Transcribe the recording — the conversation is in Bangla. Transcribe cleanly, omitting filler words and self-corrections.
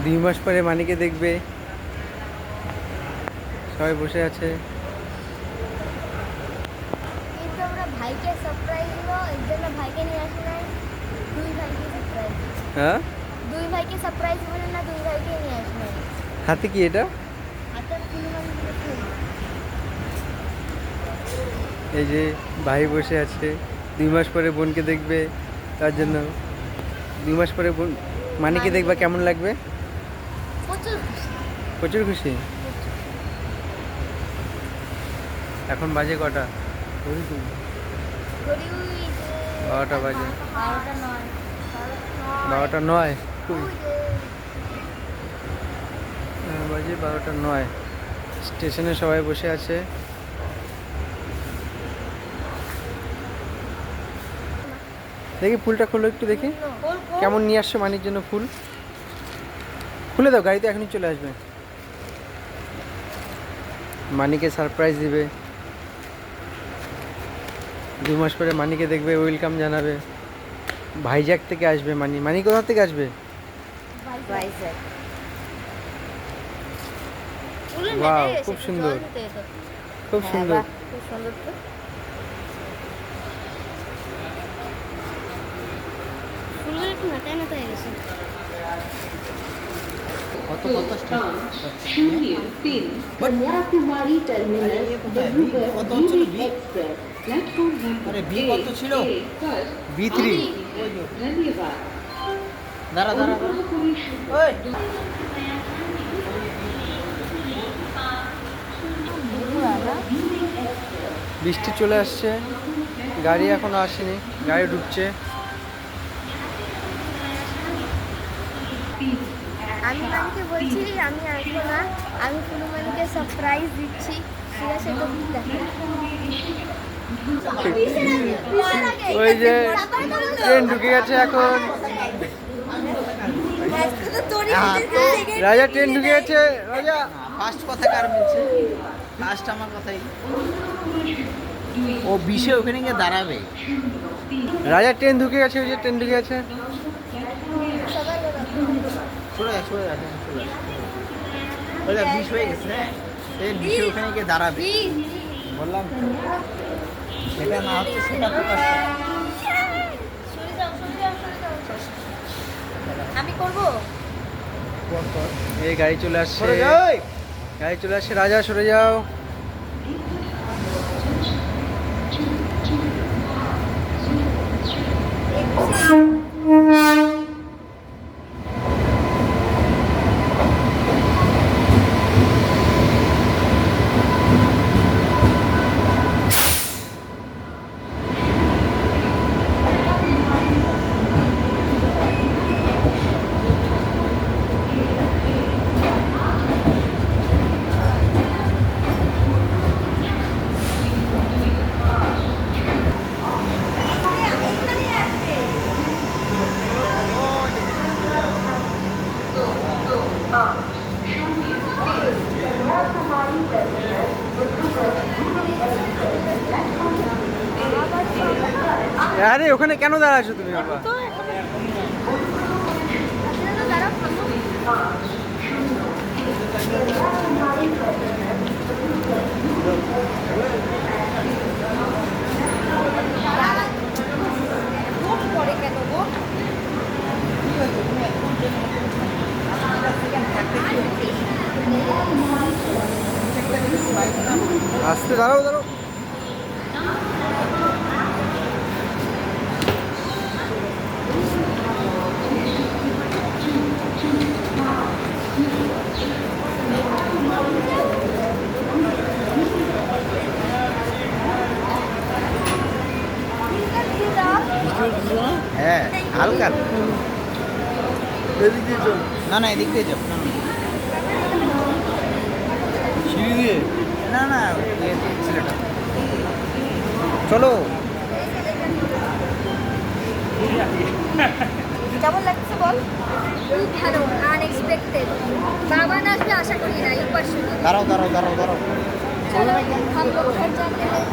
2 মাস পরে মানিকে দেখবে, সবাই বসে আছে। কিন্তু আমরা ভাইকে সারপ্রাইজ দিব, এর জন্য ভাইকে নিয়ে আসি নাই। দুই ভাইকে সারপ্রাইজ, হ্যাঁ, দুই ভাইকে সারপ্রাইজ বলে না, দুই ভাইকে নিয়ে আসি নাই। হাতে কি এটা? হাতের ফুলমান দিয়ে ফুল। এই যে ভাই বসে আছে, 2 মাস পরে বোনকে দেখবে, তার জন্য 2 মাস পরে বোন মানিকে দেখবা, কেমন লাগবে? প্রচুর খুশি। প্রচুর খুশি। এখন বাজে কটা? ঘড়ি ওই যে 12টা বাজে। 12টা নয়। 12টা 9 ওই যে বাজে 12টা 9। স্টেশনে সবাই বসে আছে। দেখি ফুলটা খুলো একটু দেখি, কেমন নিয়ে আসছো মানির জন্য ফুল। খুলে দাও, গাড়িতে এখনই চলে আসবে। মানিকে সারপ্রাইজ দিবে, 2 মাস পরে মানিকে দেখবে, ওয়েলকাম জানাবে। ভাইজ্যাক থেকে আসবে মানি। মানি কোথা থেকে আসবে? ভাইজ্যাক। বাহ, খুব সুন্দর, খুব সুন্দর। খুব সুন্দর তো। ফুলগুলো একটু মাথায় মাথায় গেছে। কত कन्याकुमारी टर्मिनस কত হচ্ছিল? एक्सप्रेस प्लेटफॉर्म আরে বি কত ছিল? B3। धन्यवाद। দাঁড়া দাঁড়া ওই বৃষ্টি চলে আসছে, গাড়ি এখনো আসেনি, গাড়ি ঢুকছে। আমি মানিকে বলছি আমি আসবো না, আমি ফুলমানিকে সারপ্রাইজ দিচ্ছি। ঠিক আছে, তো দেখো। ওই যে ট্রেন ঢুকে গেছে এখন। রাজা ট্রেন ঢুকে গেছে। রাজা ফার্স্ট কথা কার মিলছে? ফার্স্ট আমার কথাই। ও বিশে ওখানে গিয়ে দাঁড়াবে। রাজা ট্রেন ঢুকে গেছে, ওই যে ট্রেন ঢুকে গেছে। সরে যা সরে যা সরে যা। ওই যা বিশ হয়ে গেছে, হ্যাঁ এই বিশে ওখানে গিয়ে দাঁড়াবে। বললাম তো। সেটা না হচ্ছে সেটা প্রকাশ করে। আমি করবো। এই গাড়ি চলে আসছে, সরে যা ওই। গাড়ি চলে আসছে। রাজা সরে যাও। আরে ওখানে কেন দাঁড়াচ্ছো তুমি বাবা? আস্তে দাঁড়াও দাঁড়াও। হ্যাঁ হালকা। এদিক দিয়ে চল। না না এদিক দিয়ে যাও। সিঁড়ি দিয়ে না না ছেলেটা চলো। কেমন লাগছে বল? খুব ভালো, আনএক্সপেক্টেড। বাবা না আসবে আশা করি না, এই পাশে। দাঁড়াও দাঁড়াও দাঁড়াও দাঁড়াও। চলো, हम लोग घर जाते हैं।